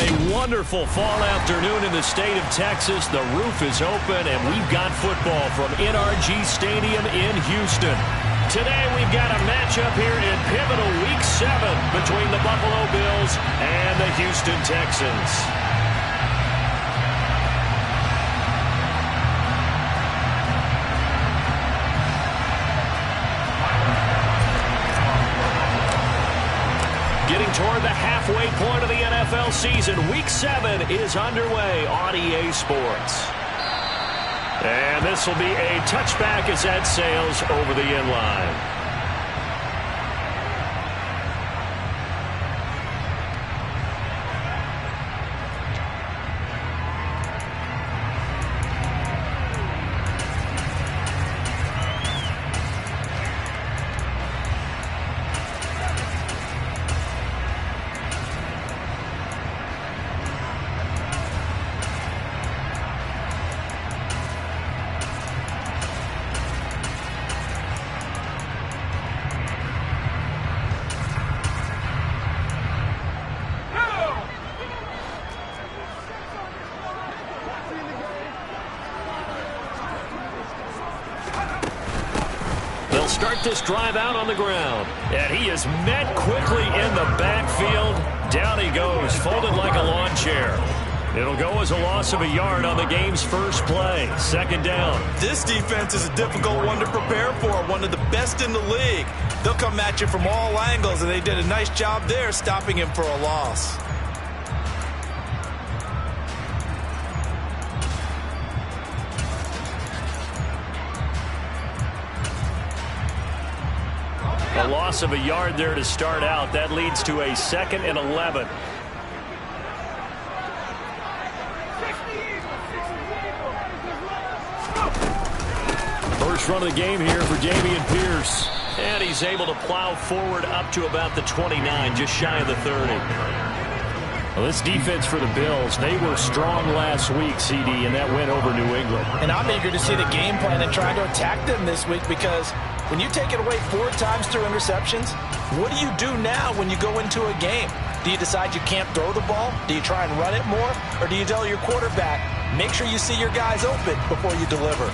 a wonderful fall afternoon in the state of Texas. The roof is open, and we've got football from NRG Stadium in Houston. Today, we've got a matchup here in pivotal Week 7 between the Buffalo Bills and the Houston Texans. Getting toward the halfway point of the NFL season, Week 7 is underway on EA Sports. And this will be a touchback as that sails over the end line. Start this drive out on the ground. And he is met quickly in the backfield. Down he goes, folded like a lawn chair. It'll go as a loss of a yard on the game's first play. Second down. This defense is a difficult one to prepare for. One of the best in the league. They'll come at you from all angles, and they did a nice job there stopping him for a loss. A loss of a yard there to start out. That leads to a 2nd and 11. First run of the game here for Dameon Pierce. And he's able to plow forward up to about the 29, just shy of the 30. Well, this defense for the Bills, they were strong last week, CD, and that went over New England. And I'm eager to see the game plan and try to attack them this week, because when you take it away 4 times through interceptions, what do you do now when you go into a game? Do you decide you can't throw the ball? Do you try and run it more? Or do you tell your quarterback, make sure you see your guys open before you deliver?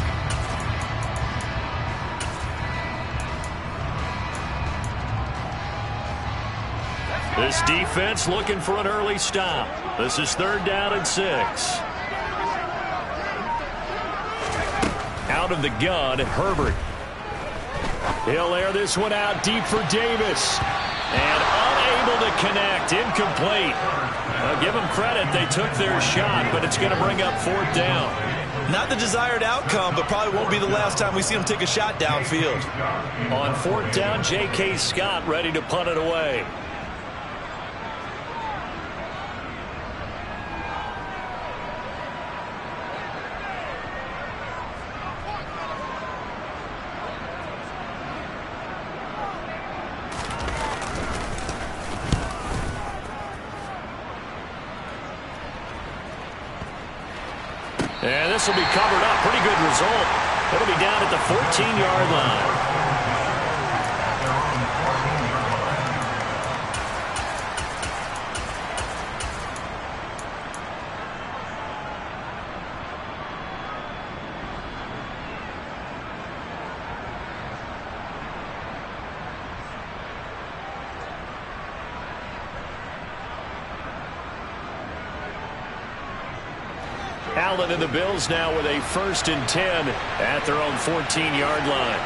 This defense looking for an early stop. This is 3rd down and 6. Out of the gun, Herbert. He'll air this one out deep for Davis. And unable to connect. Incomplete. Give them credit. They took their shot, but it's going to bring up 4th down. Not the desired outcome, but probably won't be the last time we see him take a shot downfield. On 4th down, J.K. Scott ready to punt it away. And this will be covered up. Pretty good result. It'll be down at the 14-yard line. Allen and the Bills now with a 1st and 10 at their own 14-yard line.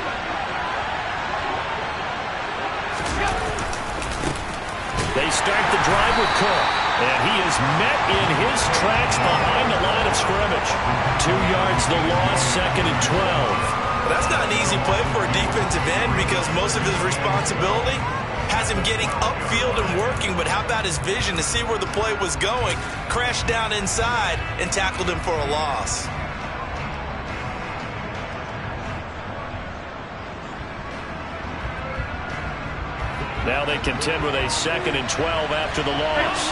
They start the drive with Cook, and he is met in his tracks behind the line of scrimmage. 2 yards the loss, 2nd and 12. Well, that's not an easy play for a defensive end, because most of his responsibility has him getting upfield and working, but how about his vision to see where the play was going, crashed down inside, and tackled him for a loss. Now they contend with a 2nd and 12 after the loss.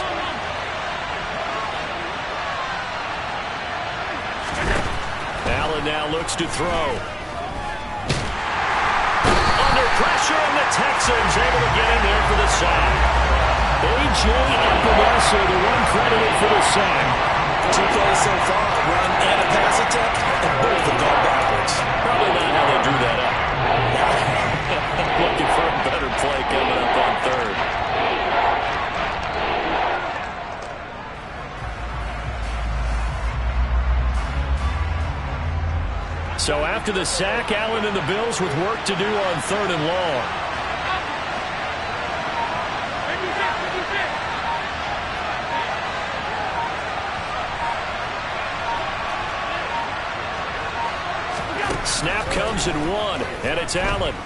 Allen now looks to throw. Under pressure, and the Texans able to get in there for the sack. A.J. Epinesa, the one credited for the sack. 2 plays so far, a run and a pass attempt, and both have gone backwards. Probably not how they drew that up. Looking for a better play coming up on third. So after the sack, Allen and the Bills with work to do on 3rd and long. Snap comes at 1, and it's Allen.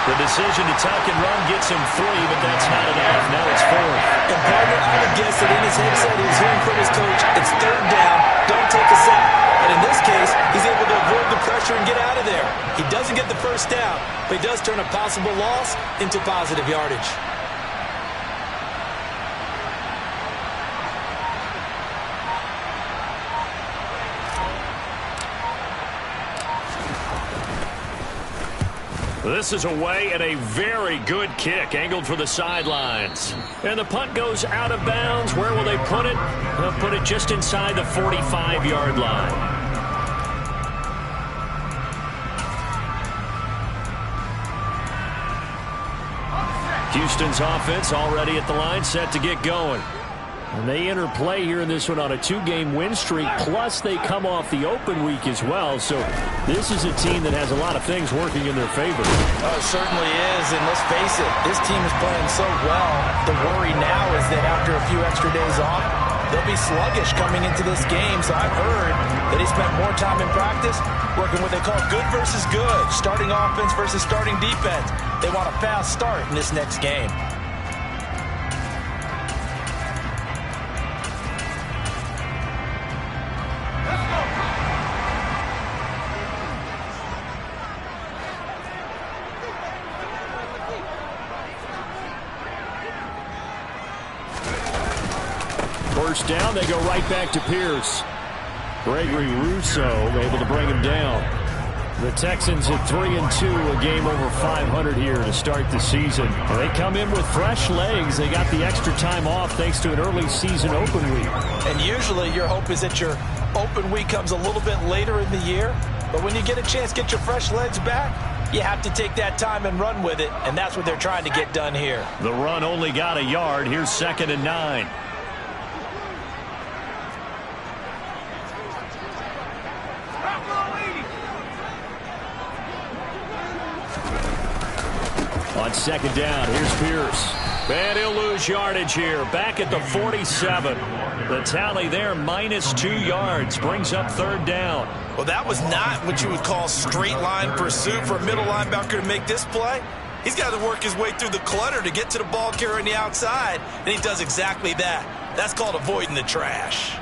The decision to tuck and run gets him 3, but that's not enough. Now it's 4th. And partner, I would guess that in his headset he was hearing from his coach, it's 3rd down, don't take a sack. But in this case, he's able to avoid the pressure and get out of there. He doesn't get the 1st down, but he does turn a possible loss into positive yardage. This is away and a very good kick angled for the sidelines. And the punt goes out of bounds. Where will they put it? They'll put it just inside the 45-yard line. Houston's offense already at the line, set to get going. And they enter play here in this one on a 2-game win streak, plus they come off the open week as well. So this is a team that has a lot of things working in their favor. Oh, it certainly is, and let's face it, this team is playing so well. The worry now is that after a few extra days off, they'll be sluggish coming into this game. So I've heard that he spent more time in practice working what they call good versus good, starting offense versus starting defense. They want a fast start in this next game. First down, they go right back to Pierce. Gregory Rousseau able to bring him down. The Texans at 3-2, a game over 500 here to start the season. And they come in with fresh legs. They got the extra time off thanks to an early season open week. And usually your hope is that your open week comes a little bit later in the year. But when you get a chance to get your fresh legs back, you have to take that time and run with it. And that's what they're trying to get done here. The run only got a yard. Here's 2nd and 9. On 2nd down, here's Pierce. And he'll lose yardage here. Back at the 47. The tally there, -2 yards. Brings up 3rd down. Well, that was not what you would call straight line pursuit for a middle linebacker to make this play. He's got to work his way through the clutter to get to the ball carrier on the outside, and he does exactly that. That's called avoiding the trash.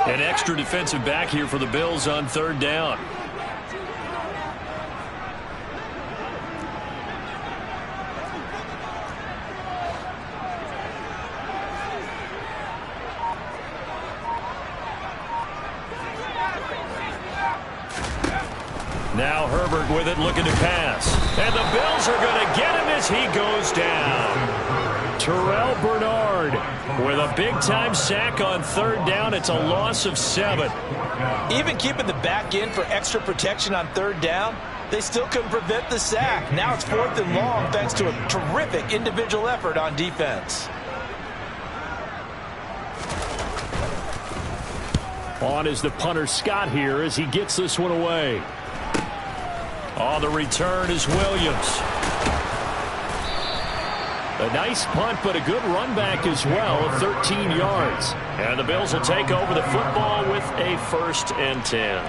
An extra defensive back here for the Bills on 3rd down. Now Herbert with it, looking to pass. And the Bills are going to get him as he goes down. Terrell Bernard with a big-time sack on 3rd down. It's a loss of 7. Even keeping the back in for extra protection on 3rd down, they still couldn't prevent the sack. Now it's 4th and long thanks to a terrific individual effort on defense. On is the punter Scott here as he gets this one away. On the return is Williams. A nice punt, but a good run back as well of 13 yards. And the Bills will take over the football with a 1st and 10.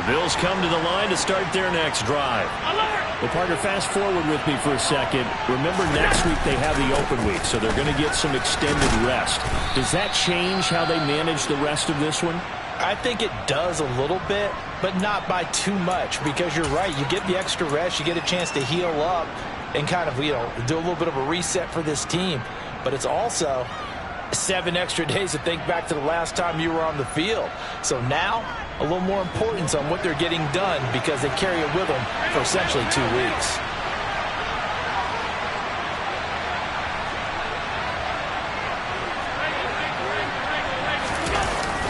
The Bills come to the line to start their next drive. Well, partner, fast forward with me for a second. Remember, next week they have the open week, so they're going to get some extended rest. Does that change how they manage the rest of this one? I think it does a little bit, but not by too much, because you're right. You get the extra rest. You get a chance to heal up and kind of, do a little bit of a reset for this team. But it's also 7 extra days to think back to the last time you were on the field. So now, a little more importance on what they're getting done because they carry it with them for essentially 2 weeks.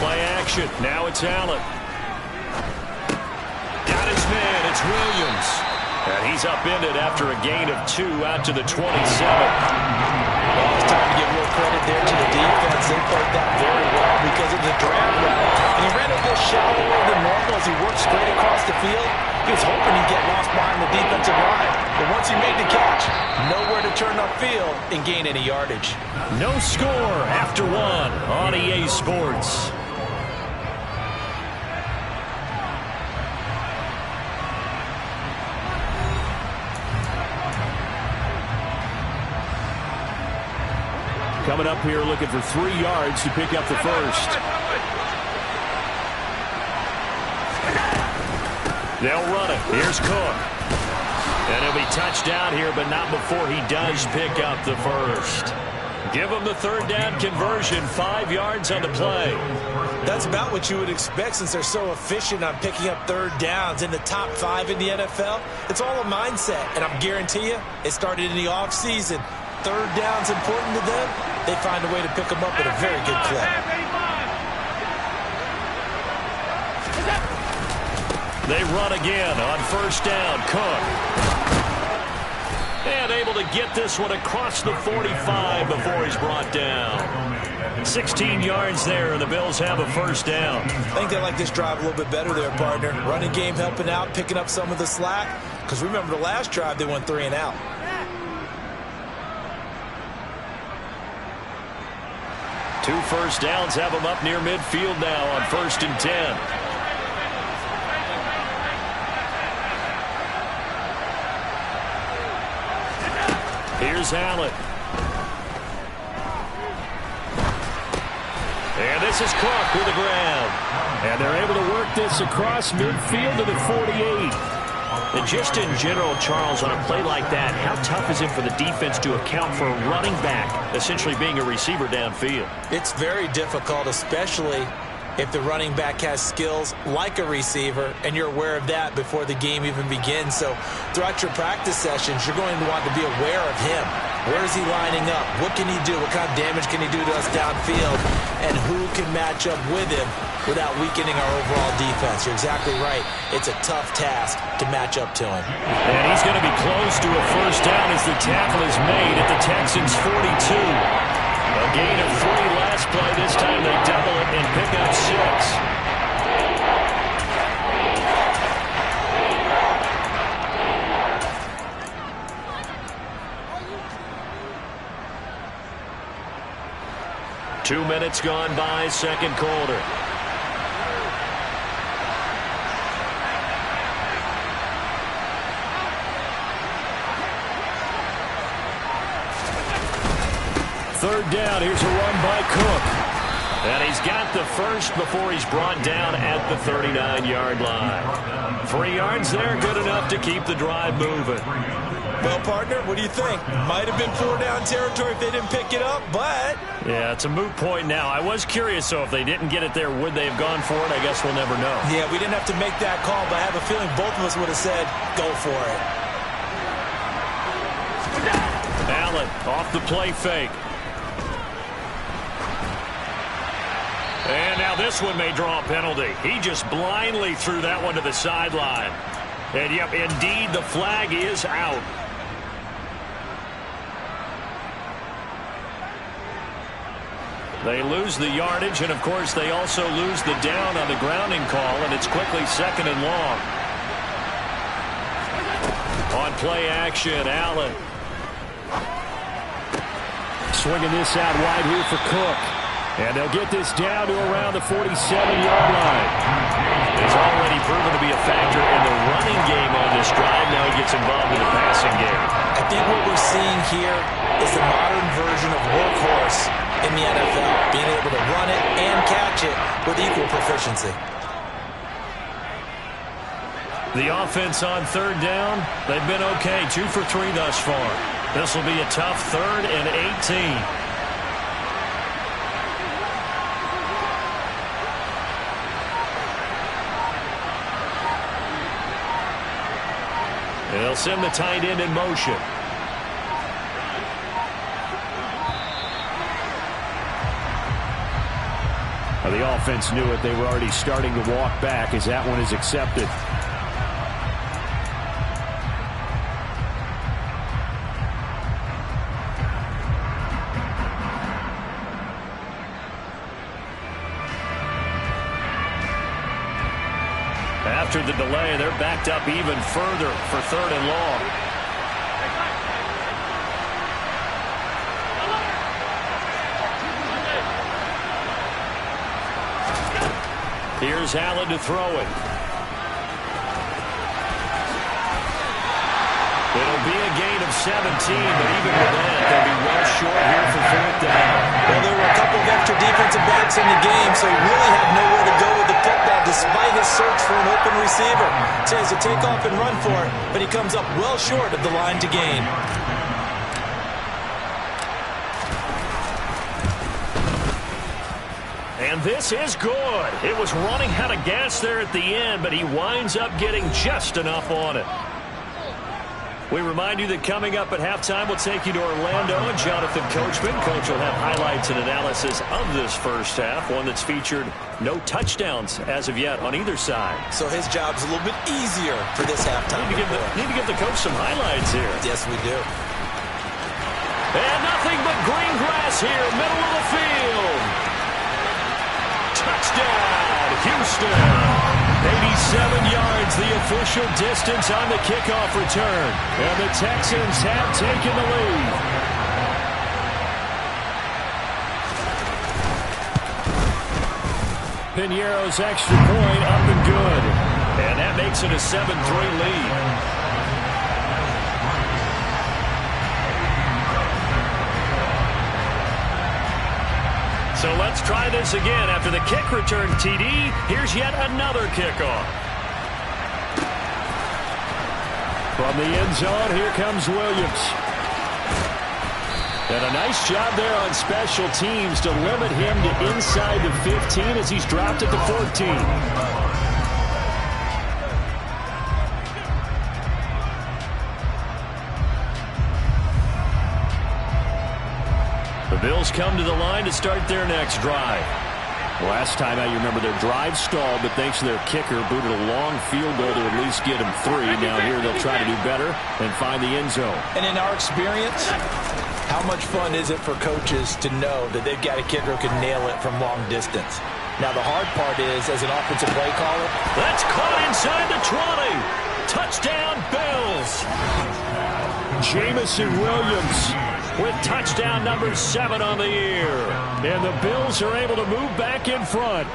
Play action. Now it's Allen. Got his man. It's Williams. And he's upended after a gain of 2 out to the 27. Well, it's time to give more credit there to the defense. They played that very well because of the drag route. And he ran a little shallower than normal as he worked straight across the field. He was hoping he'd get lost behind the defensive line. But once he made the catch, nowhere to turn upfield and gain any yardage. No score after 1 on EA Sports. Coming up here looking for 3 yards to pick up the first. They'll run it. Here's Cook. And he'll be touchdown here, but not before he does pick up the first. Give him the 3rd down conversion, 5 yards on the play. That's about what you would expect since they're so efficient on picking up 3rd downs in the top 5 in the NFL. It's all a mindset, and I guarantee you it started in the offseason. 3rd down's important to them. They find a way to pick them up at a very good clip. They run again on 1st down. Cook. And able to get this one across the 45 before he's brought down. 16 yards there, and the Bills have a 1st down. I think they like this drive a little bit better there, partner. Running game helping out, picking up some of the slack. Because remember the last drive, they went 3 and out. 2 first downs have them up near midfield now on 1st and 10. Here's Allen. And this is Cook with the ground. And they're able to work this across midfield to the 48. And just in general, Charles, on a play like that, how tough is it for the defense to account for a running back essentially being a receiver downfield? It's very difficult, especially if the running back has skills like a receiver, and you're aware of that before the game even begins. So throughout your practice sessions, you're going to want to be aware of him. Where is he lining up? What can he do? What kind of damage can he do to us downfield? And who can match up with him without weakening our overall defense? You're exactly right. It's a tough task to match up to him. And he's going to be close to a 1st down as the tackle is made at the Texans' 42. A gain of 3 last play. This time they double it and pick up 6. 2 minutes gone by, 2nd quarter. Third down. Here's a run by Cook. And he's got the first before he's brought down at the 39-yard line. 3 yards there, good enough to keep the drive moving. Well, partner, what do you think? Might have been 4-down territory if they didn't pick it up, but... Yeah, it's a moot point now. I was curious, so if they didn't get it there, would they have gone for it? I guess we'll never know. Yeah, we didn't have to make that call, but I have a feeling both of us would have said, go for it. Allen off the play fake. And now this one may draw a penalty. He just blindly threw that one to the sideline. And, yep, indeed, the flag is out. They lose the yardage, and, of course, they also lose the down on the grounding call, and it's quickly 2nd and long. On play action, Allen. Swinging this out wide here for Cook. And they'll get this down to around the 47-yard line. He's already proven to be a factor in the running game on this drive. Now he gets involved in the passing game. I think what we're seeing here is the modern version of workhorse in the NFL, being able to run it and catch it with equal proficiency. The offense on third down, they've been okay, 2 for 3 thus far. This will be a tough 3rd and 18. They'll send the tight end in motion. Well, the offense knew it. They were already starting to walk back as that one is accepted. After the delay, they're backed up even further for 3rd and long. Here's Allen to throw it. It'll be a gain of 17, but even with that, they'll be well short here for 4th down. Well, there were a couple of extra defensive backs in the game, so he really had nowhere to go with the football despite his search for an open receiver. So he has to take off and run for it, but he comes up well short of the line to gain. And this is good. It was running out of gas there at the end, but he winds up getting just enough on it. We remind you that coming up at halftime, we'll take you to Orlando and Jonathan Coachman. Coach will have highlights and analysis of this first half, one that's featured no touchdowns as of yet on either side. So his job's a little bit easier for this halftime. Need to give the coach some highlights here. Yes, we do. And nothing but green grass here, middle of the field. Touchdown, Houston. 87 yards, the official distance on the kickoff return. And the Texans have taken the lead. Piñeiro's extra point up and good. And that makes it a 7-3 lead. So let's try this again. After the kick return TD, here's yet another kickoff. From the end zone, here comes Williams. And a nice job there on special teams to limit him to inside the 15 as he's dropped at the 14. The Bills come to the line to start their next drive. Last time out, you remember their drive stalled, but thanks to their kicker, booted a long field goal to at least get them 3. Now here they'll try to do better and find the end zone. And in our experience, how much fun is it for coaches to know that they've got a kicker who can nail it from long distance? Now the hard part is, as an offensive play caller, that's caught inside the 20. Touchdown, Bills. Jamison Williams with touchdown number 7 on the year. And the Bills are able to move back in front.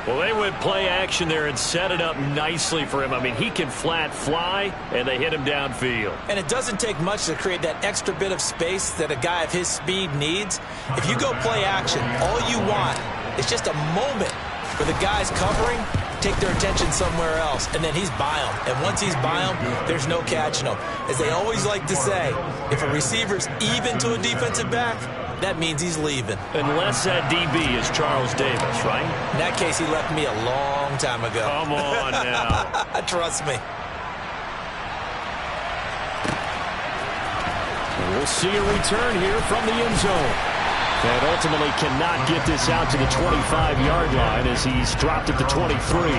Well, they went play action there and set it up nicely for him. I mean, he can flat fly, and they hit him downfield. And it doesn't take much to create that extra bit of space that a guy of his speed needs. If you go play action, all you want is just a moment where the guy's covering, take their attention somewhere else, and then he's by him. And once he's by him, there's no catching him. As they always like to say, if a receiver's even to a defensive back, that means he's leaving. Unless that DB is Charles Davis, right? In that case, he left me a long time ago. Come on now. Trust me. We'll see a return here from the end zone. And ultimately cannot get this out to the 25-yard line as he's dropped at the 23.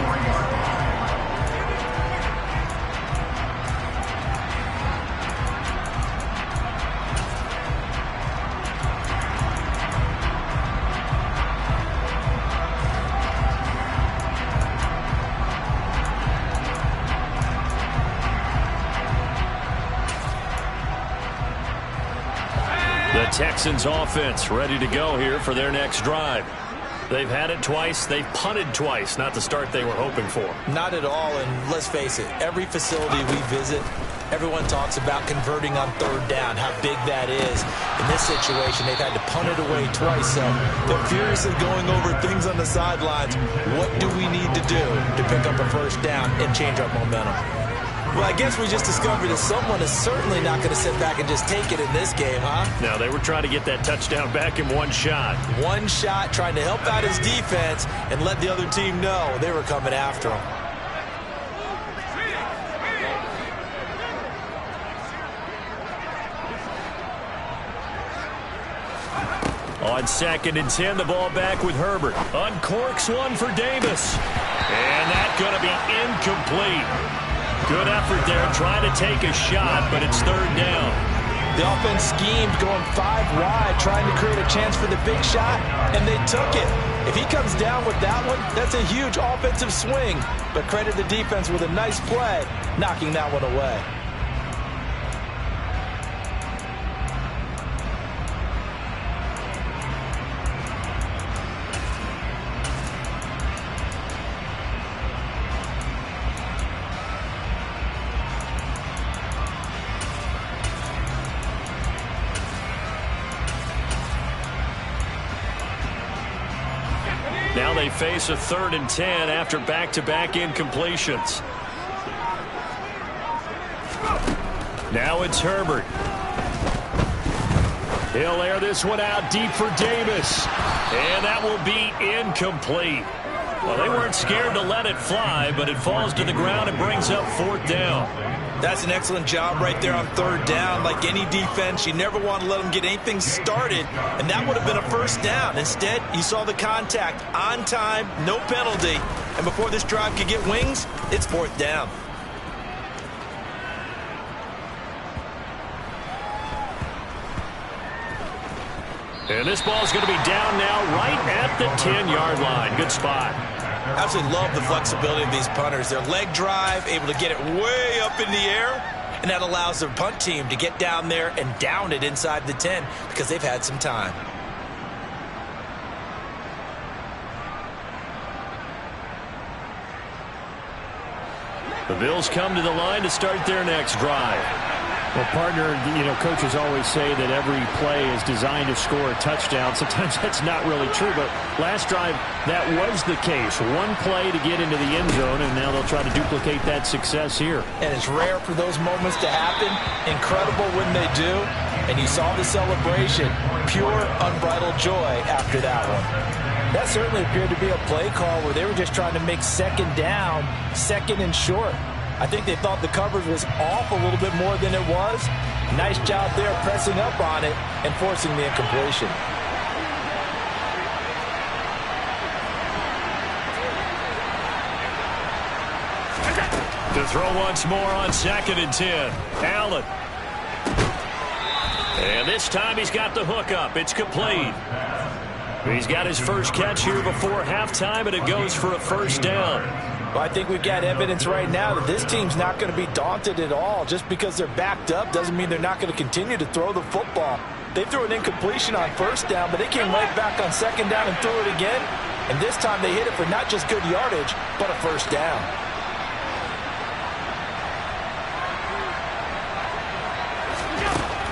The Texans offense ready to go here for their next drive. They've had it twice. They've punted twice. Not the start they were hoping for. Not at all, and let's face it, every facility we visit, everyone talks about converting on third down, how big that is. In this situation, they've had to punt it away twice, so they're furiously going over things on the sidelines. What do we need to do to pick up a first down and change our momentum? Well, I guess we just discovered that someone is certainly not going to sit back and just take it in this game, huh? No, they were trying to get that touchdown back in one shot. One shot, trying to help out his defense and let the other team know they were coming after him. On 2nd and 10, the ball back with Herbert. Uncorks one for Davis. And that's going to be incomplete. Good effort there, trying to take a shot, but it's third down. The offense schemed, going 5 wide, trying to create a chance for the big shot, and they took it. If he comes down with that one, that's a huge offensive swing. But credit the defense with a nice play, knocking that one away. Now they face a 3rd and 10 after back-to-back incompletions. Now it's Herbert. He'll air this one out deep for Davis. And that will be incomplete. Well, they weren't scared to let it fly, but it falls to the ground and brings up 4th down. That's an excellent job right there on 3rd down. Like any defense, you never want to let them get anything started, and that would have been a first down. Instead, you saw the contact on time, no penalty, and before this drive could get wings, it's 4th down. And this ball's going to be down now right at the 10-yard line. Good spot. Absolutely love the flexibility of these punters. Their leg drive, able to get it way up in the air, and that allows their punt team to get down there and down it inside the 10 because they've had some time. The Bills come to the line to start their next drive. Well, partner, coaches always say that every play is designed to score a touchdown. Sometimes that's not really true, but last drive, that was the case. One play to get into the end zone, and now they'll try to duplicate that success here. And it's rare for those moments to happen. Incredible when they do. And you saw the celebration. Pure, unbridled joy after that one. That certainly appeared to be a play call where they were just trying to make 2nd down, 2nd and short. I think they thought the coverage was off a little bit more than it was. Nice job there pressing up on it and forcing the incompletion. To throw once more on 2nd and 10. Allen. And this time he's got the hook up. It's complete. He's got his first catch here before halftime, and it goes for a first down. Well, I think we've got evidence right now that this team's not going to be daunted at all. Just because they're backed up doesn't mean they're not going to continue to throw the football. They threw an incompletion on 1st down, but they came right back on 2nd down and threw it again. And this time they hit it for not just good yardage, but a first down.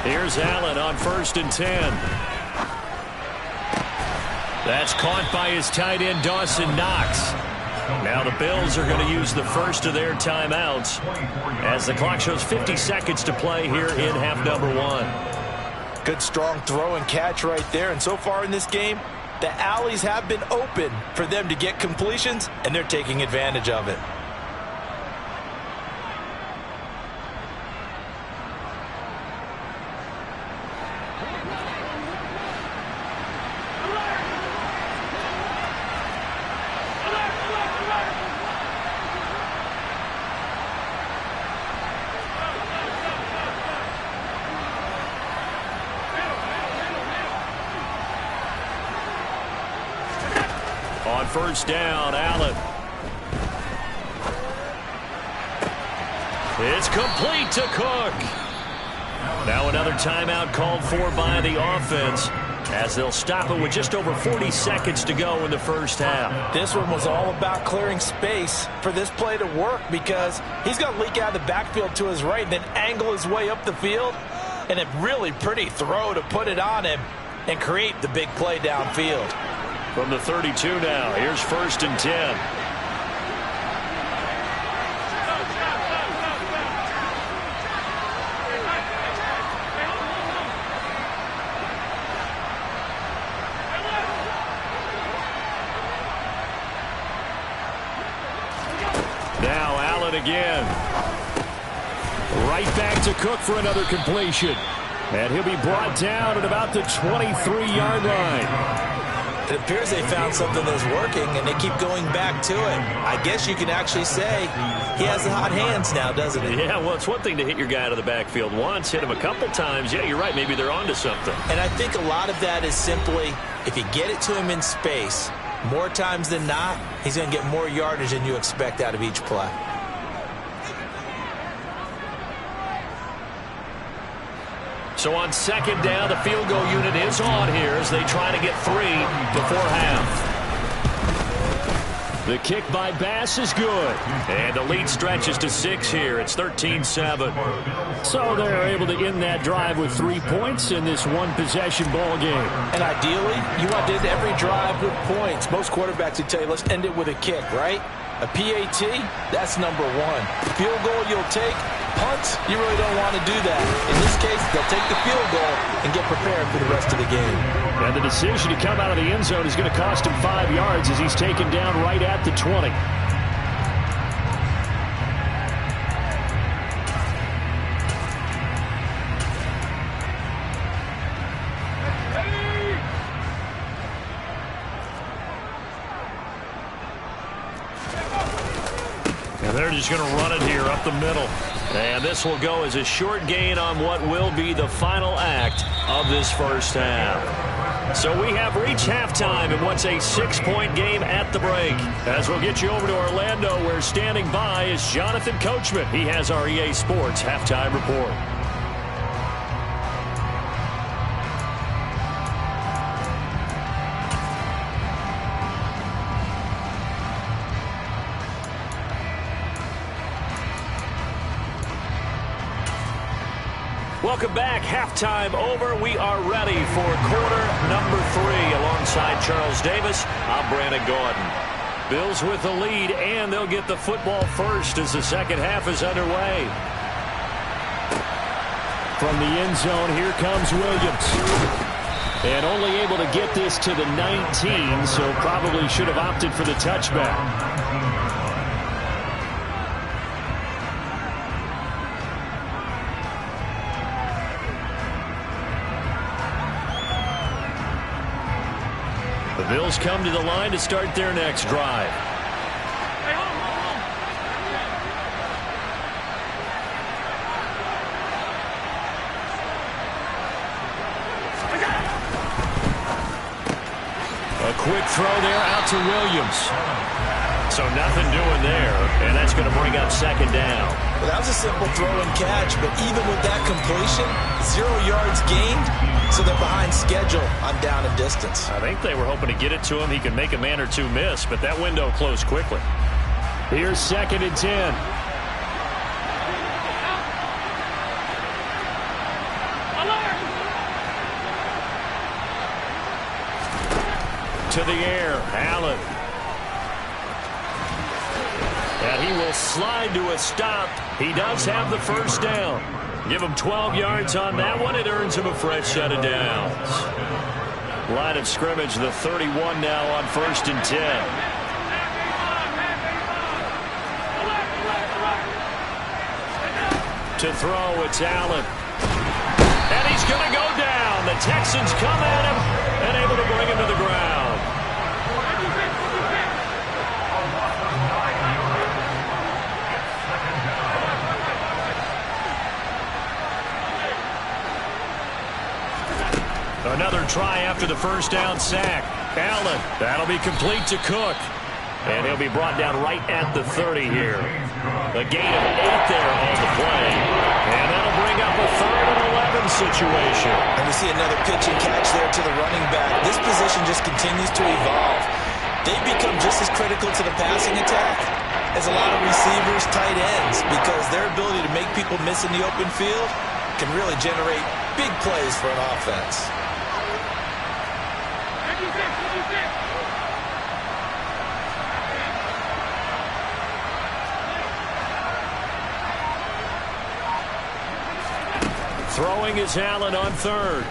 Here's Allen on 1st and 10. That's caught by his tight end, Dawson Knox. Now the Bills are going to use the first of their timeouts as the clock shows 50 seconds to play here in half number 1. Good strong throw and catch right there. And so far in this game, the alleys have been open for them to get completions, and they're taking advantage of it. On 1st down, Allen. It's complete to Cook. Now another timeout called for by the offense, as they'll stop it with just over 40 seconds to go in the first half. This one was all about clearing space for this play to work, because he's going to leak out of the backfield to his right and then angle his way up the field. And a really pretty throw to put it on him and create the big play downfield. From the 32 now, here's 1st and 10. Now Allen again. Right back to Cook for another completion. And he'll be brought down at about the 23-yard line. It appears they found something that's working, and they keep going back to it. I guess you can actually say he has the hot hands now, doesn't he? Yeah, well, it's one thing to hit your guy out of the backfield once, hit him a couple times. Yeah, you're right. Maybe they're onto something. And I think a lot of that is simply, if you get it to him in space, more times than not, he's going to get more yardage than you expect out of each play. So on 2nd down, the field goal unit is on here as they try to get 3 before half. The kick by Bass is good. And the lead stretches to 6 here. It's 13-7. So they're able to end that drive with 3 points in this one-possession ball game. And ideally, you want to end every drive with points. Most quarterbacks would tell you, let's end it with a kick, right? A PAT, that's number 1. Field goal you'll take. Punts, you really don't want to do that. In this case, they'll take the field goal and get prepared for the rest of the game. And the decision to come out of the end zone is going to cost him 5 yards as he's taken down right at the 20. And they're just going to run it here up the middle. And this will go as a short gain on what will be the final act of this first half. So we have reached halftime in what's a 6-point game at the break. As we'll get you over to Orlando, where standing by is Jonathan Coachman. He has our EA Sports halftime report. Welcome back. Halftime over. We are ready for quarter number 3. Alongside Charles Davis, I'm Brandon Gaudin. Bills with the lead, and they'll get the football first as the second half is underway. From the end zone, here comes Williams. And only able to get this to the 19, so probably should have opted for the touchback. The Bills come to the line to start their next drive. A quick throw there out to Williams. So nothing doing there, and that's going to bring up 2nd down. Well, that was a simple throw and catch, but even with that completion, 0 yards gained. So they're behind schedule on down and distance. I think they were hoping to get it to him. He could make a man or two miss, but that window closed quickly. Here's 2nd and 10. To the air, Allen. And he will slide to a stop. He does have the first down. Give him 12 yards on that one. It earns him a fresh set of downs. Line of scrimmage, the 31 now on 1st and 10. To throw, it's Allen. And he's going to go down. The Texans come at him and able to bring him to the ground. Another try after the first down sack. Allen, that'll be complete to Cook. And he'll be brought down right at the 30 here. A gain of 8 there on the play. And that'll bring up a 3rd and 11 situation. And we see another pitch and catch there to the running back. This position just continues to evolve. They become just as critical to the passing attack as a lot of receivers, tight ends, because their ability to make people miss in the open field can really generate big plays for an offense. Throwing is Allen on 3rd.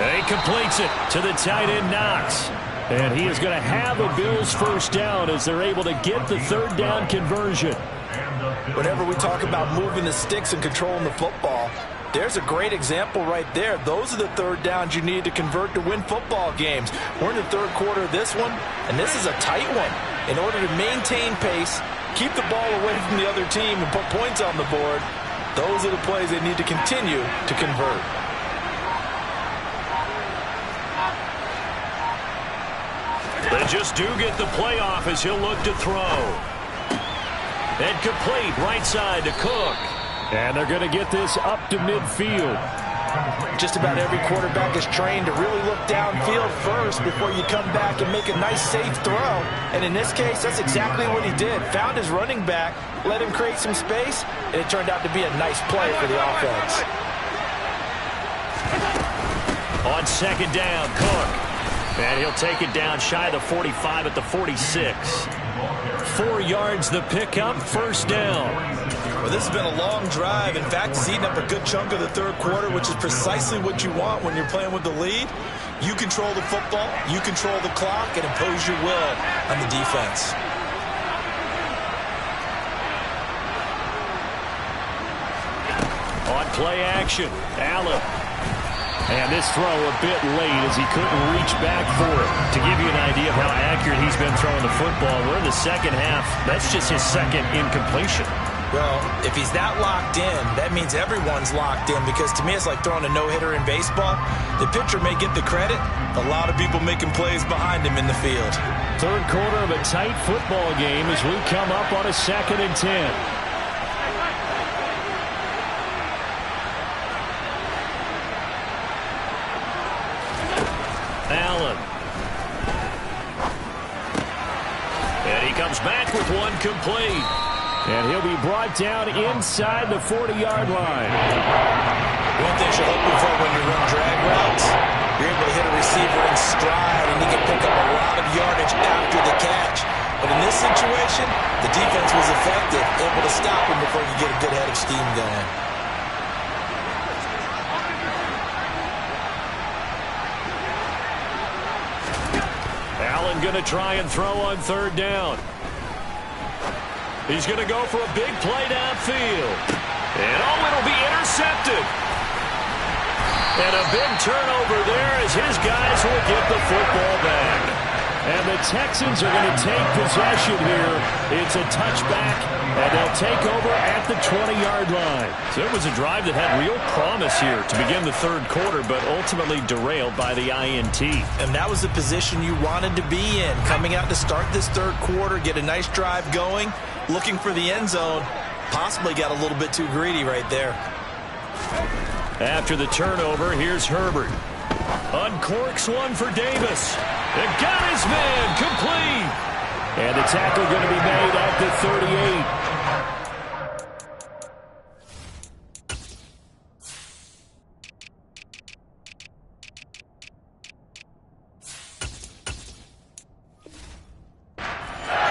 He completes it to the tight end, Knox. And he is going to have a Bills first down as they're able to get the 3rd down conversion. Whenever we talk about moving the sticks and controlling the football, there's a great example right there. Those are the 3rd downs you need to convert to win football games. We're in the 3rd quarter of this one, and this is a tight one. In order to maintain pace, keep the ball away from the other team, and put points on the board, those are the plays they need to continue to convert. They just do get the playoff as he'll look to throw. And complete right side to Cook. And they're going to get this up to midfield. Just about every quarterback is trained to really look downfield first before you come back and make a nice, safe throw. And in this case, that's exactly what he did. Found his running back, let him create some space, and it turned out to be a nice play for the offense. On 2nd down, Cook. And he'll take it down shy of the 45 at the 46. 4 yards the pickup, 1st down. Well, this has been a long drive. In fact, it's eaten up a good chunk of the 3rd quarter, which is precisely what you want when you're playing with the lead. You control the football, you control the clock, and impose your will on the defense. On play action, Allen. And this throw a bit late as he couldn't reach back for it. To give you an idea of how accurate he's been throwing the football, we're in the 2nd half. That's just his 2nd incompletion. Well, if he's that locked in, that means everyone's locked in, because to me it's like throwing a no-hitter in baseball. The pitcher may get the credit, a lot of people making plays behind him in the field. 3rd quarter of a tight football game as we come up on a 2nd and 10. Allen. And he comes back with one complete. And he'll be brought down inside the 40-yard line. One thing you're looking for when you run drag routes, you're able to hit a receiver in stride, and he can pick up a lot of yardage after the catch. But in this situation, the defense was effective, able to stop him before you get a good head of steam going. Allen going to try and throw on 3rd down. He's going to go for a big play downfield. And it'll be intercepted. And a big turnover there as his guys will get the football back. And the Texans are going to take possession here. It's a touchback, and they'll take over at the 20-yard line. So it was a drive that had real promise here to begin the 3rd quarter, but ultimately derailed by the INT. And that was the position you wanted to be in. Coming out to start this 3rd quarter, get a nice drive going, looking for the end zone. Possibly got a little bit too greedy right there. After the turnover, here's Herbert. Uncorks one for Davis. And got his man complete. And the tackle going to be made at the 38.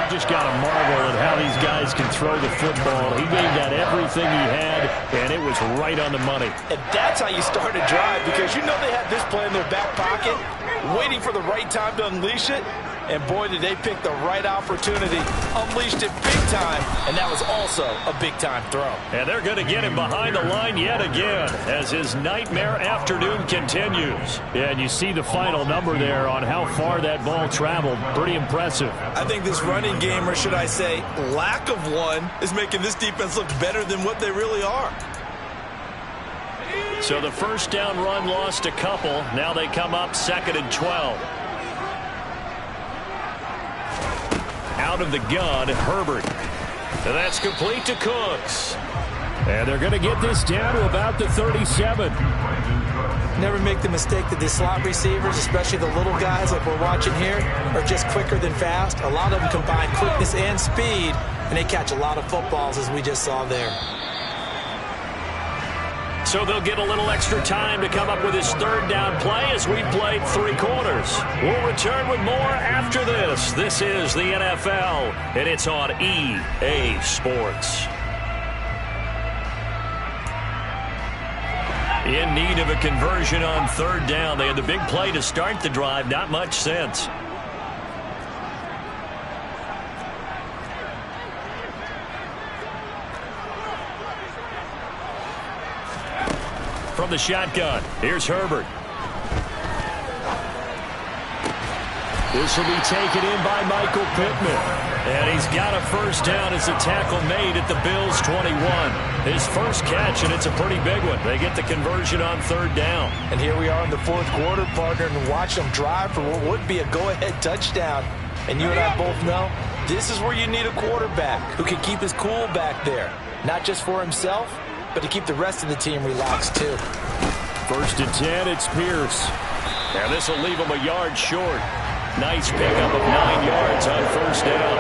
Just got to marvel at how these guys can throw the football. He gave that everything he had, and it was right on the money. And that's how you start a drive, because you know they had this play in their back pocket, waiting for the right time to unleash it. And boy, did they pick the right opportunity, unleashed it big time, and that was also a big-time throw. And they're going to get him behind the line yet again as his nightmare afternoon continues. Yeah, and you see the final number there on how far that ball traveled. Pretty impressive. I think this running game, or should I say lack of one, is making this defense look better than what they really are. So the first down run lost a couple. Now they come up 2nd and 12. Out of the gun, Herbert. And that's complete to Cooks. And they're going to get this down to about the 37. Never make the mistake that the slot receivers, especially the little guys like we're watching here, are just quicker than fast. A lot of them combine quickness and speed, and they catch a lot of footballs, as we just saw there. So they'll get a little extra time to come up with his third down play as we played 3 quarters. We'll return with more after this. This is the NFL, and it's on EA Sports. In need of a conversion on third down. They had the big play to start the drive. Not much sense. From the shotgun, here's Herbert. This will be taken in by Michael Pittman. And he's got a first down as a tackle made at the Bills' 21. His first catch, and it's a pretty big one. They get the conversion on third down. And here we are in the fourth quarter, partner, and watch them drive for what would be a go-ahead touchdown. And you and I both know this is where you need a quarterback who can keep his cool back there. Not just for himself, but to keep the rest of the team relaxed, too. First and 10, it's Pierce. And this will leave him a yard short. Nice pickup of 9 yards on first down.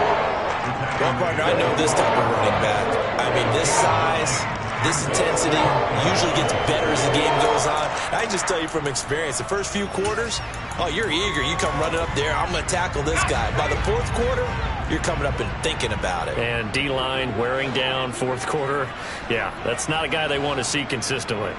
Well, partner, I know this type of running back. I mean, this size, this intensity usually gets better as the game goes on. I can just tell you from experience, the first few quarters, oh, you're eager. You come running up there, I'm going to tackle this guy. By the fourth quarter, you're coming up and thinking about it. And D-line wearing down fourth quarter. Yeah, that's not a guy they want to see consistently.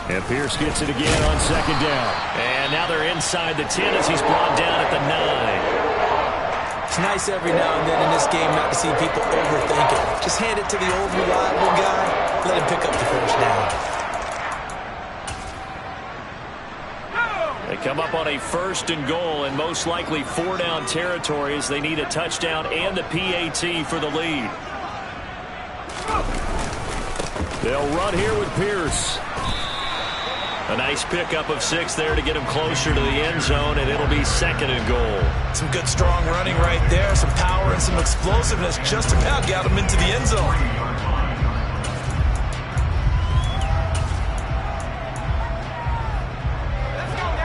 And Pierce gets it again on second down. And now they're inside the 10 as he's brought down at the 9. It's nice every now and then in this game not to see people overthink it. Just hand it to the old reliable guy. Let him pick up the first down. They come up on a first and goal and most likely 4-down territory as they need a touchdown and the PAT for the lead. They'll run here with Pierce. A nice pickup of 6 there to get him closer to the end zone, and it'll be second and goal. Some good strong running right there, some power and some explosiveness just about got him into the end zone.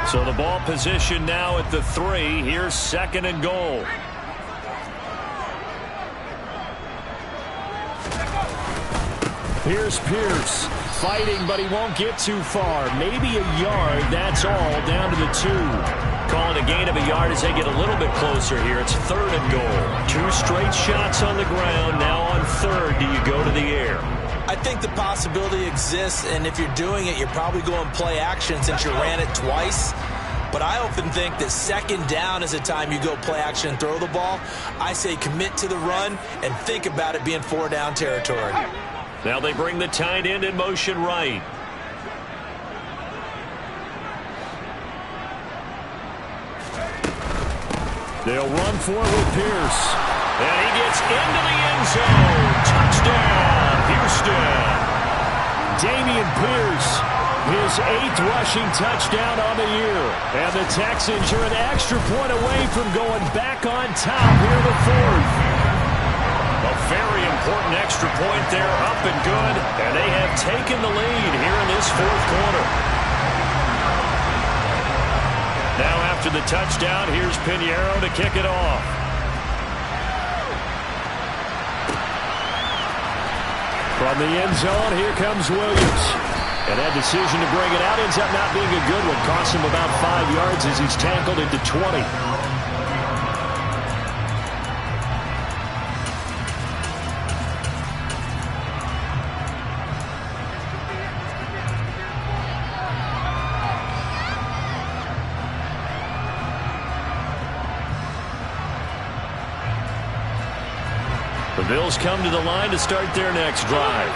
So the ball position now at the 3. Here's second and goal. Here's Pierce. Fighting, but he won't get too far. Maybe a yard, that's all, down to the 2. Calling a gain of a yard as they get a little bit closer here. It's third and goal. 2 straight shots on the ground. Now on third, do you go to the air? I think the possibility exists, and if you're doing it, you're probably going play action since you ran it twice. But I often think that second down is the time you go play action and throw the ball. I say commit to the run and think about it being 4-down territory. Now they bring the tight end in motion right. They'll run for it with Pierce. And he gets into the end zone. Touchdown, Houston. Damian Pierce, his 8th rushing touchdown on the year. And the Texans are an extra point away from going back on top here in the 4th. A very important extra point there, up and good. And they have taken the lead here in this 4th quarter. Now after the touchdown, here's Pinheiro to kick it off. From the end zone, here comes Williams. And that decision to bring it out ends up not being a good one. Costs him about 5 yards as he's tackled into 20. The Bills come to the line to start their next drive.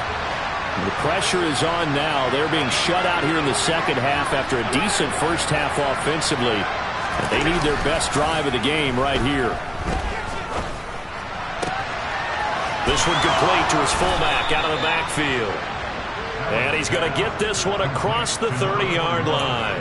The pressure is on now. They're being shut out here in the second half after a decent first half offensively. They need their best drive of the game right here. This one complete to his fullback out of the backfield. And he's going to get this one across the 30-yard line.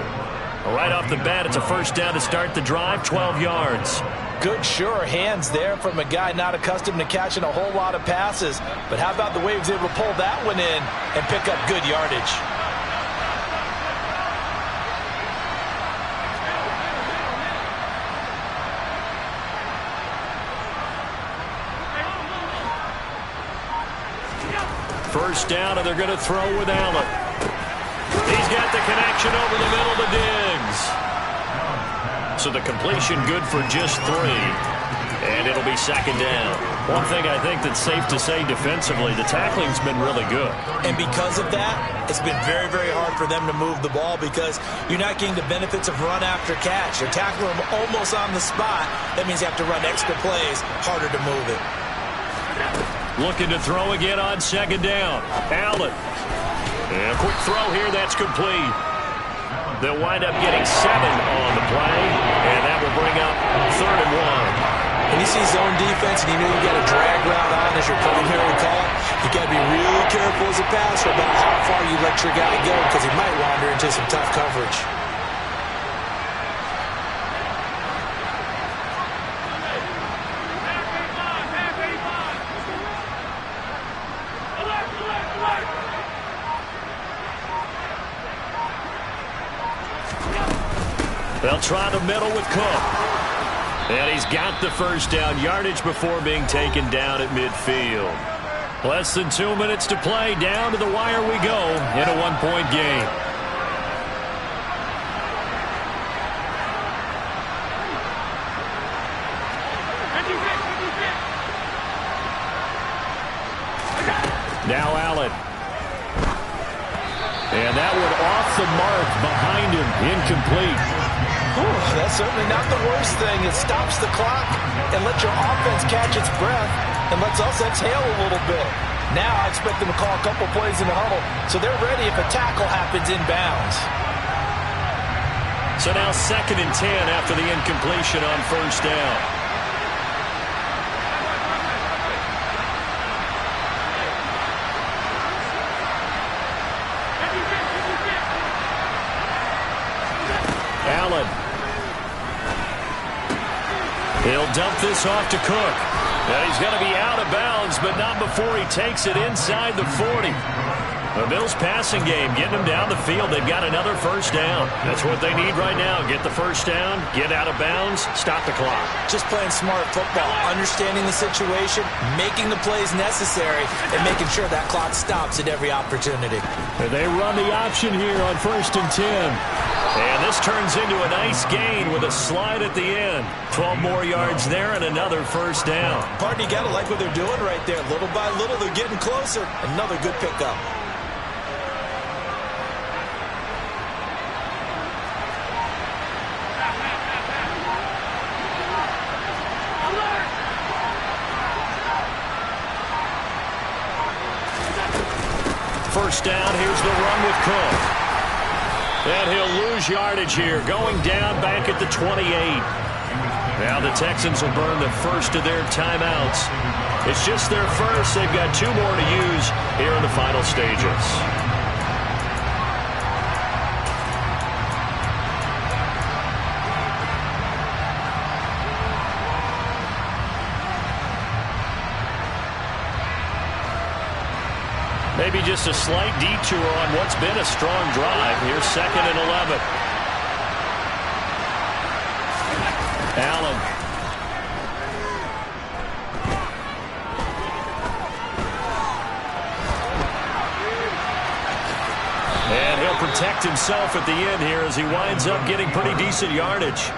Right off the bat, it's a first down to start the drive, 12 yards. Good, sure hands there from a guy not accustomed to catching a whole lot of passes. But how about the way he was able to pull that one in and pick up good yardage? First down, and they're going to throw with Allen. He's got the connection over the middle to Diggs. So the completion good for just 3. And it'll be second down. One thing I think that's safe to say defensively, the tackling's been really good. And because of that, it's been very, very hard for them to move the ball because you're not getting the benefits of run after catch. You're tackling them almost on the spot. That means you have to run extra plays, harder to move it. Looking to throw again on second down. Allen. And a quick throw here, that's complete. They'll wind up getting 7 on the play, and that will bring up 3rd and 1. When you see zone defense and you know you got a drag route on as your primary call, you got to be really careful as a passer about how far you let your guy go because he might wander into some tough coverage. They'll try the middle with Cook. And he's got the first down yardage before being taken down at midfield. Less than 2 minutes to play. Down to the wire we go in a 1-point game. Now Allen. And that one off the mark behind him. Incomplete. That's certainly not the worst thing. It stops the clock and lets your offense catch its breath and lets us exhale a little bit. Now I expect them to call a couple plays in the huddle so they're ready if a tackle happens inbounds. So now 2nd and 10 after the incompletion on first down. Allen. He'll dump this off to Cook. And he's going to be out of bounds, but not before he takes it inside the 40. The Bills passing game, getting them down the field. They've got another first down. That's what they need right now. Get the first down, get out of bounds, stop the clock. Just playing smart football, understanding the situation, making the plays necessary, and making sure that clock stops at every opportunity. And they run the option here on 1st and 10. And this turns into a nice gain with a slide at the end. 12 more yards there and another first down. Partner, you got to like what they're doing right there. Little by little, they're getting closer. Another good pickup. First down, here's the run with Cook. And he'll lose yardage here, going down back at the 28. Now the Texans will burn the first of their timeouts. It's just their first. They've got 2 more to use here in the final stages. Maybe just a slight detour on what's been a strong drive. Here's 2nd and 11. Allen. And he'll protect himself at the end here as he winds up getting pretty decent yardage.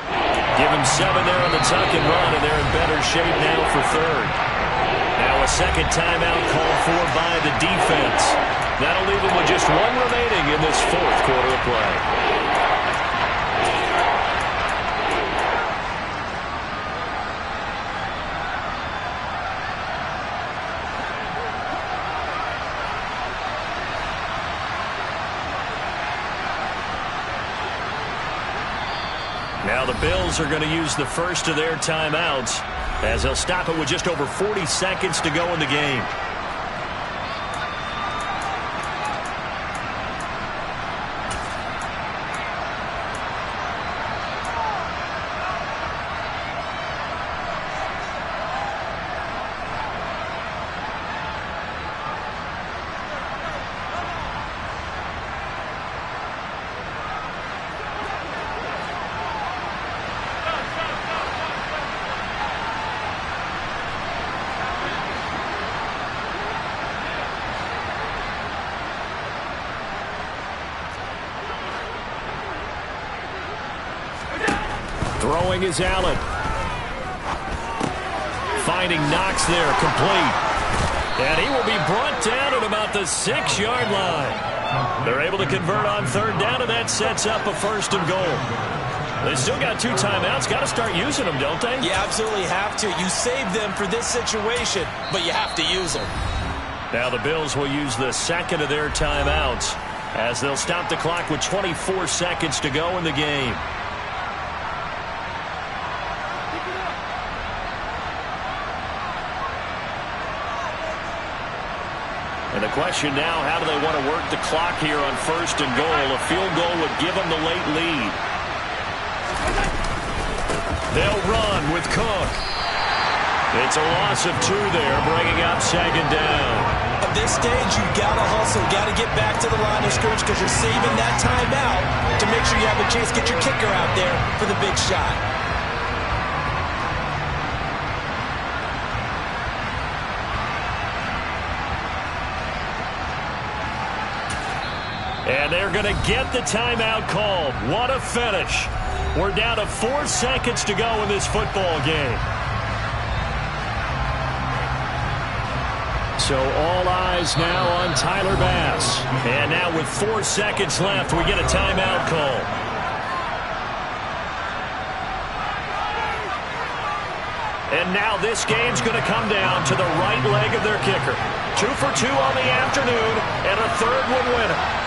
Give him 7 there on the tuck and run, and they're in better shape now for 3rd. Now a second timeout called for by the defense. That'll leave them with just 1 remaining in this 4th quarter of play. Now the Bills are going to use the first of their timeouts as they'll stop it with just over 40 seconds to go in the game. Throwing is Allen. Finding Knox there, complete. And he will be brought down at about the 6-yard line. They're able to convert on third down, and that sets up a 1st and goal. They still got 2 timeouts. Got to start using them, don't they? You absolutely have to. You save them for this situation, but you have to use them. Now the Bills will use the 2nd of their timeouts as they'll stop the clock with 24 seconds to go in the game. And the question now, how do they want to work the clock here on 1st and goal? A field goal would give them the late lead. They'll run with Cook. It's a loss of 2 there, bringing up 2nd down. At this stage, you've got to hustle, got to get back to the line of scrimmage because you're saving that timeout to make sure you have a chance to get your kicker out there for the big shot. And they're going to get the timeout called. What a finish. We're down to 4 seconds to go in this football game. So all eyes now on Tyler Bass. And now with 4 seconds left, we get a timeout call. And now this game's going to come down to the right leg of their kicker. 2 for 2 on the afternoon, and a 3rd one winner.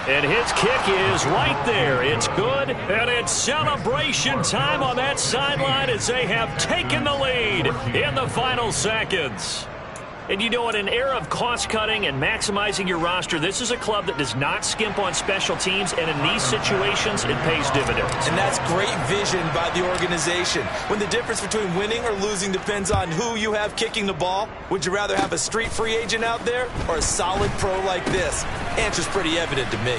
And his kick is right there. It's good, and it's celebration time on that sideline as they have taken the lead in the final seconds. And you know, in an era of cost-cutting and maximizing your roster, this is a club that does not skimp on special teams, and in these situations, it pays dividends. And that's great vision by the organization. When the difference between winning or losing depends on who you have kicking the ball, would you rather have a street free agent out there or a solid pro like this? Answer's pretty evident to me.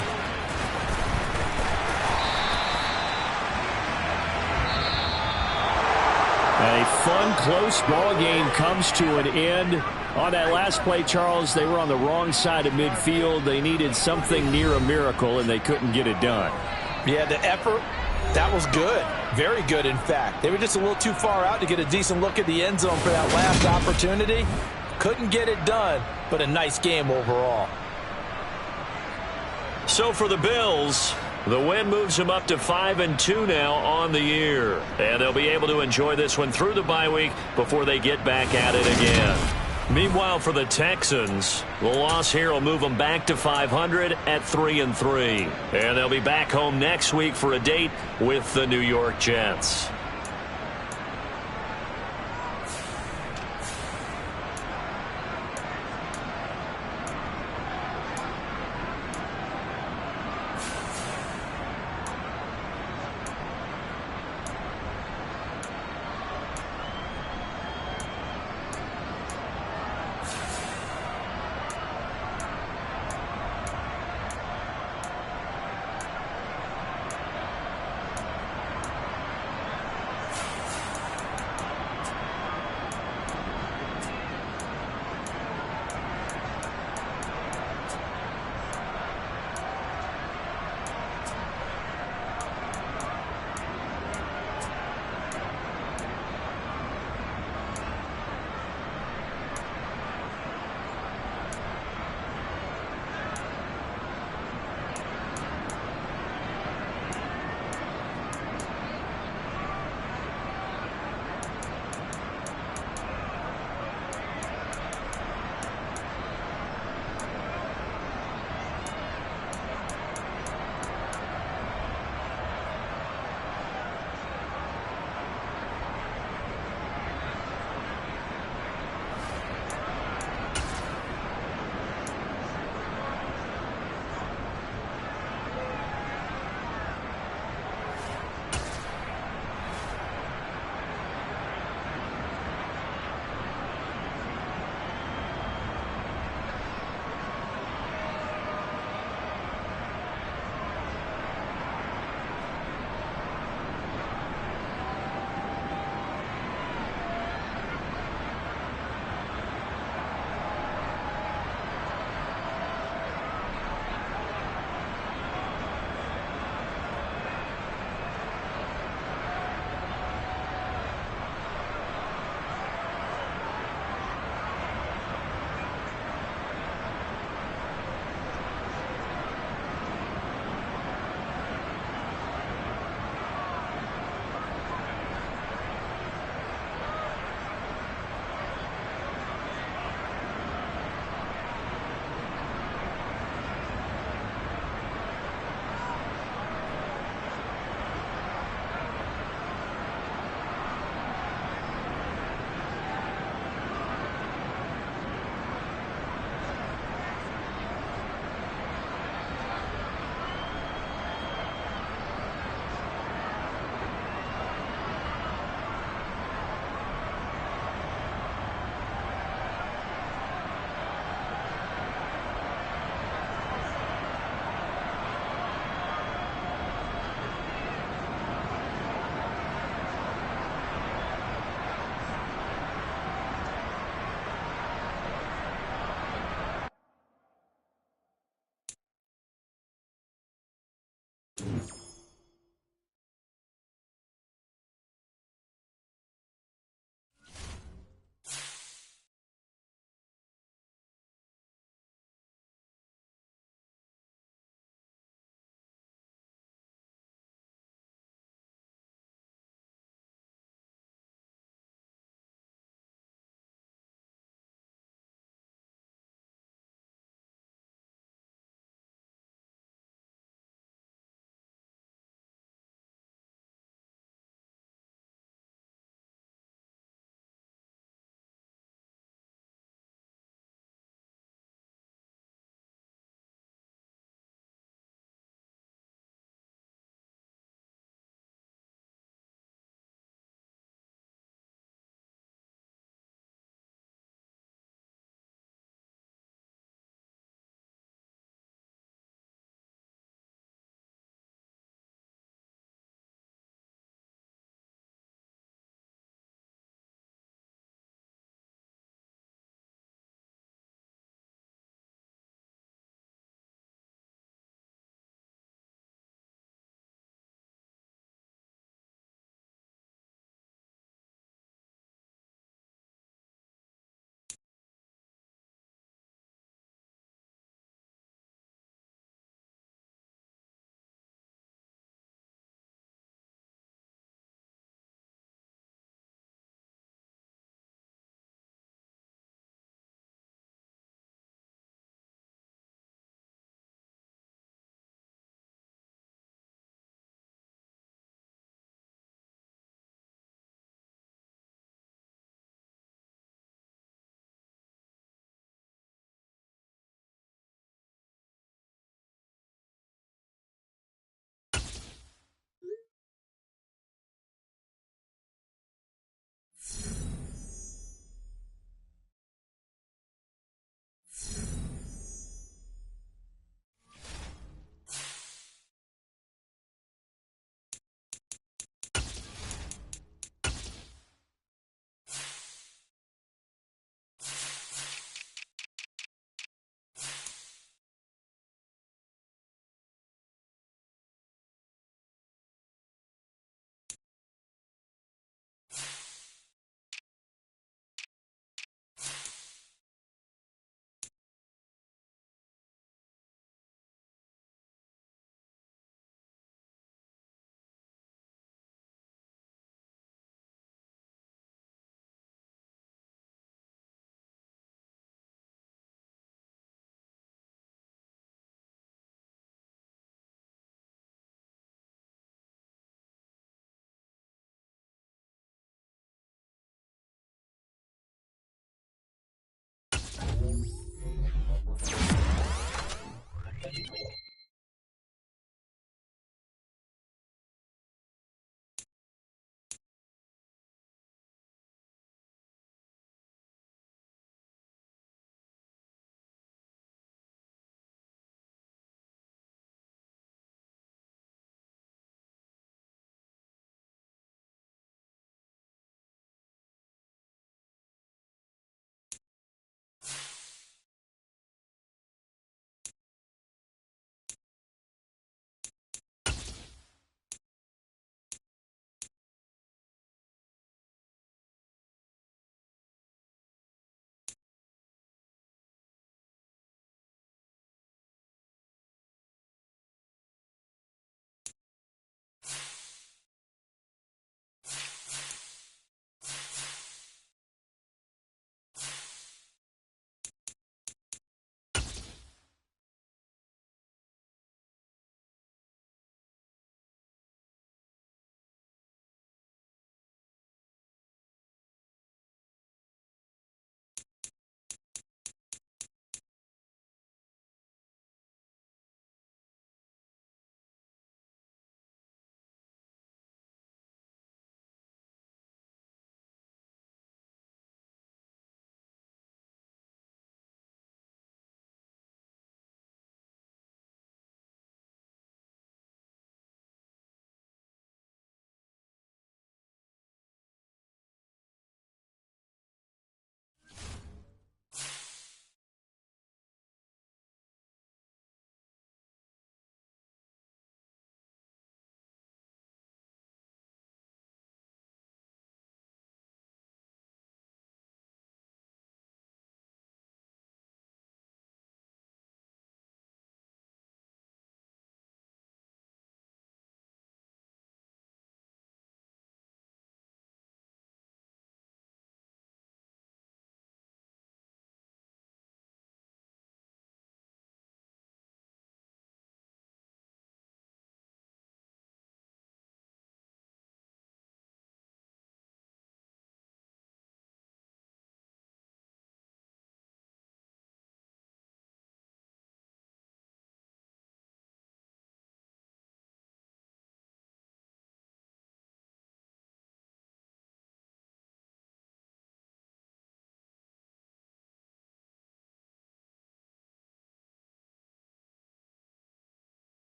A fun, close ball game comes to an end. On that last play, Charles, they were on the wrong side of midfield. They needed something near a miracle, and they couldn't get it done. Yeah, the effort, that was good. Very good, in fact. They were just a little too far out to get a decent look at the end zone for that last opportunity. Couldn't get it done, but a nice game overall. So for the Bills, the win moves them up to 5-2 now on the year. And they'll be able to enjoy this one through the bye week before they get back at it again. Meanwhile, for the Texans, the loss here will move them back to 500 at 3-3. And they'll be back home next week for a date with the New York Jets.